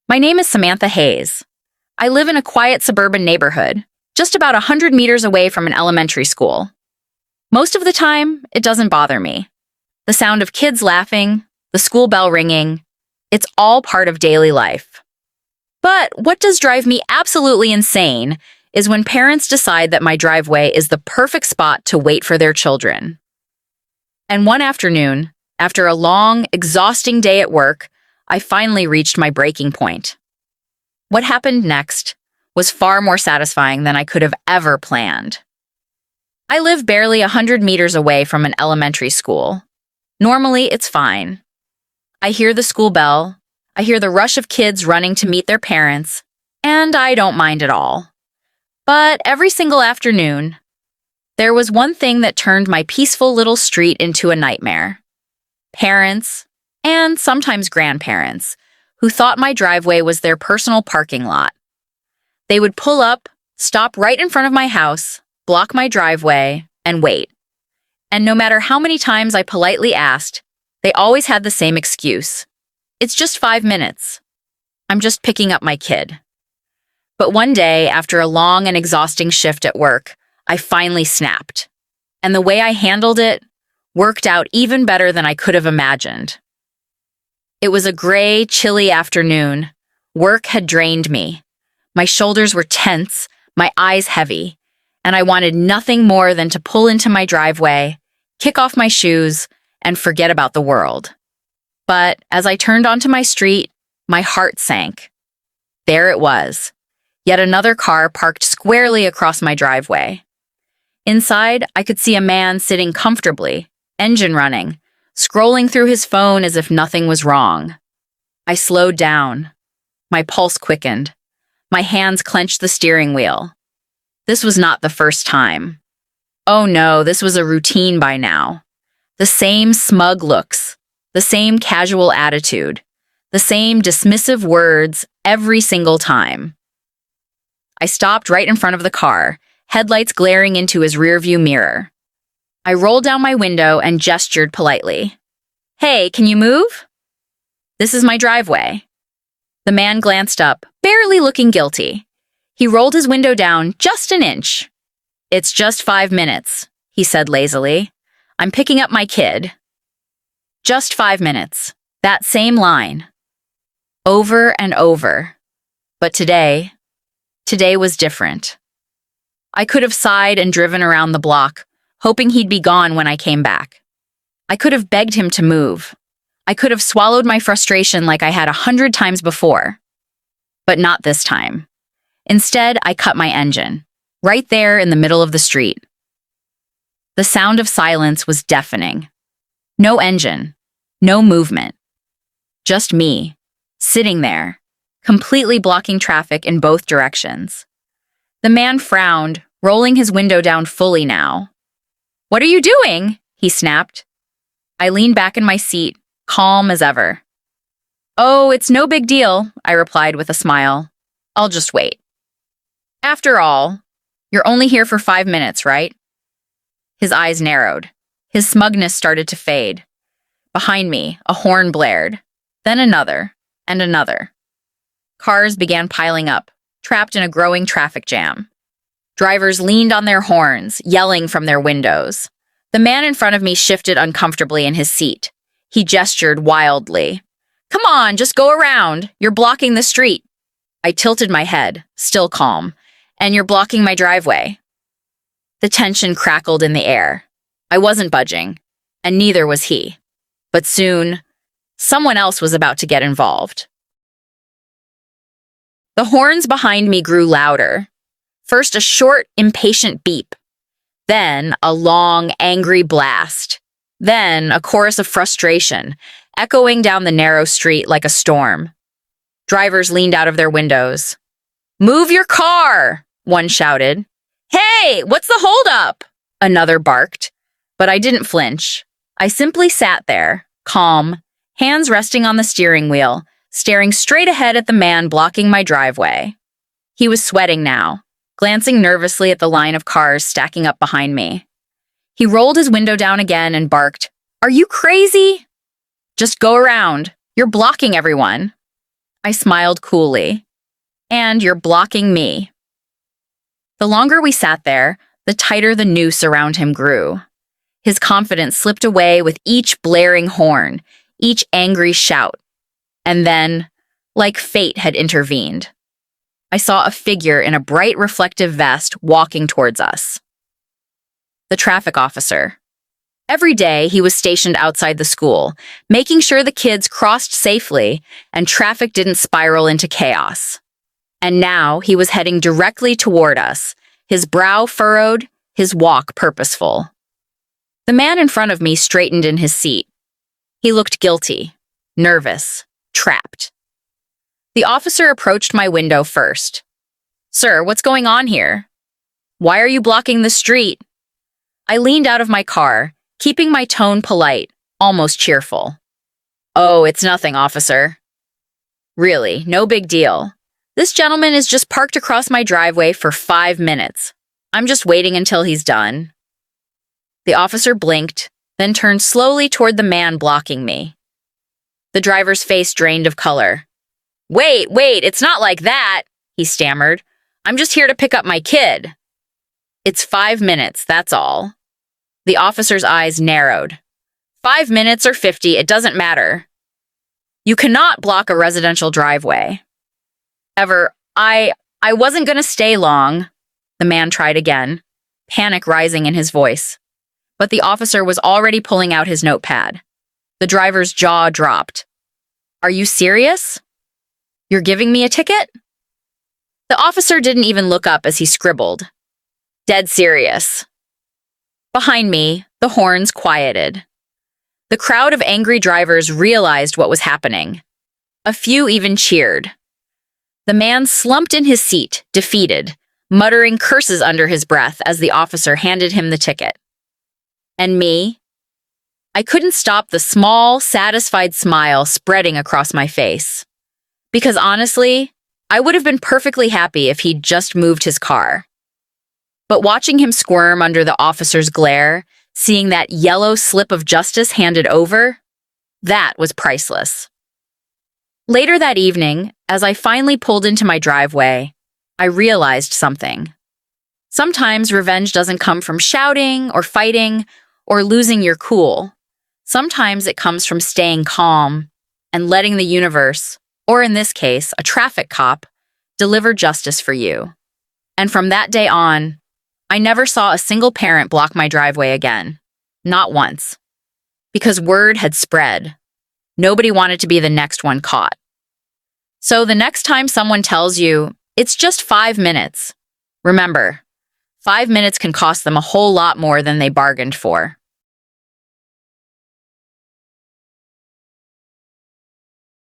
My name is Samantha Hayes. I live in a quiet suburban neighborhood, just about 100 meters away from an elementary school. Most of the time, it doesn't bother me. The sound of kids laughing, the school bell ringing, it's all part of daily life. But what does drive me absolutely insane is when parents decide that my driveway is the perfect spot to wait for their children. And one afternoon, after a long, exhausting day at work, I finally reached my breaking point. What happened next was far more satisfying than I could have ever planned. I live barely 100 meters away from an elementary school. Normally, it's fine. I hear the school bell, I hear the rush of kids running to meet their parents, and I don't mind at all. But every single afternoon, there was one thing that turned my peaceful little street into a nightmare. Parents, and sometimes grandparents, who thought my driveway was their personal parking lot. They would pull up, stop right in front of my house, block my driveway, and wait. And no matter how many times I politely asked, they always had the same excuse. It's just 5 minutes. I'm just picking up my kid. But one day, after a long and exhausting shift at work, I finally snapped. And the way I handled it worked out even better than I could have imagined. It was a gray, chilly afternoon. Work had drained me. My shoulders were tense, my eyes heavy, and I wanted nothing more than to pull into my driveway, kick off my shoes, and forget about the world. But as I turned onto my street, my heart sank. There it was, yet another car parked squarely across my driveway. Inside, I could see a man sitting comfortably, engine running, scrolling through his phone as if nothing was wrong. I slowed down. My pulse quickened. My hands clenched the steering wheel. This was not the first time. Oh no, this was a routine by now. The same smug looks, the same casual attitude, the same dismissive words every single time. I stopped right in front of the car, headlights glaring into his rearview mirror. I rolled down my window and gestured politely. "Hey, can you move?" "This is my driveway." The man glanced up, barely looking guilty. He rolled his window down just an inch. "It's just 5 minutes," he said lazily. "I'm picking up my kid." Just 5 minutes. That same line. Over and over. But today was different. I could have sighed and driven around the block, hoping he'd be gone when I came back. I could have begged him to move. I could have swallowed my frustration like I had 100 times before. But not this time. Instead, I cut my engine, right there in the middle of the street. The sound of silence was deafening. No engine, no movement. Just me, sitting there, completely blocking traffic in both directions. The man frowned, rolling his window down fully now. "What are you doing?" he snapped. I leaned back in my seat, calm as ever. "Oh, it's no big deal," I replied with a smile. "I'll just wait." "After all, you're only here for 5 minutes, right?" His eyes narrowed. His smugness started to fade. Behind me, a horn blared. Then another, and another. Cars began piling up, trapped in a growing traffic jam. Drivers leaned on their horns, yelling from their windows. The man in front of me shifted uncomfortably in his seat. He gestured wildly. "Come on, just go around. You're blocking the street." I tilted my head, still calm. "And you're blocking my driveway." The tension crackled in the air. I wasn't budging, and neither was he. But soon, someone else was about to get involved. The horns behind me grew louder. First a short, impatient beep. Then a long, angry blast. Then a chorus of frustration, echoing down the narrow street like a storm. Drivers leaned out of their windows. "Move your car!" one shouted. "Hey, what's the holdup?" another barked. But I didn't flinch. I simply sat there, calm, hands resting on the steering wheel, staring straight ahead at the man blocking my driveway. He was sweating now, glancing nervously at the line of cars stacking up behind me. He rolled his window down again and barked, "Are you crazy?" "Just go around. You're blocking everyone." I smiled coolly. And you're blocking me. The longer we sat there, the tighter the noose around him grew. His confidence slipped away with each blaring horn, each angry shout. And then, like fate had intervened, I saw a figure in a bright reflective vest walking towards us. The traffic officer. Every day, he was stationed outside the school, making sure the kids crossed safely and traffic didn't spiral into chaos. And now he was heading directly toward us, his brow furrowed, his walk purposeful. The man in front of me straightened in his seat. He looked guilty, nervous, trapped. The officer approached my window first. "Sir, what's going on here? Why are you blocking the street?" I leaned out of my car, keeping my tone polite, almost cheerful. "Oh, it's nothing, officer." "Really, no big deal. This gentleman is just parked across my driveway for 5 minutes. I'm just waiting until he's done." The officer blinked, then turned slowly toward the man blocking me. The driver's face drained of color. Wait, it's not like that," he stammered. "I'm just here to pick up my kid." "It's 5 minutes, that's all." The officer's eyes narrowed. 5 minutes or 50, it doesn't matter. You cannot block a residential driveway. I wasn't going to stay long. The man tried again, panic rising in his voice. But the officer was already pulling out his notepad. The driver's jaw dropped. "Are you serious? You're giving me a ticket?" The officer didn't even look up as he scribbled. "Dead serious." Behind me, the horns quieted. The crowd of angry drivers realized what was happening. A few even cheered. The man slumped in his seat, defeated, muttering curses under his breath as the officer handed him the ticket. And me? I couldn't stop the small, satisfied smile spreading across my face. Because honestly, I would have been perfectly happy if he'd just moved his car. But watching him squirm under the officer's glare, seeing that yellow slip of justice handed over, that was priceless. Later that evening, as I finally pulled into my driveway, I realized something. Sometimes revenge doesn't come from shouting or fighting or losing your cool. Sometimes it comes from staying calm and letting the universe, or in this case, a traffic cop, deliver justice for you. And from that day on, I never saw a single parent block my driveway again. Not once. Because word had spread. Nobody wanted to be the next one caught. So the next time someone tells you, it's just 5 minutes, remember, 5 minutes can cost them a whole lot more than they bargained for.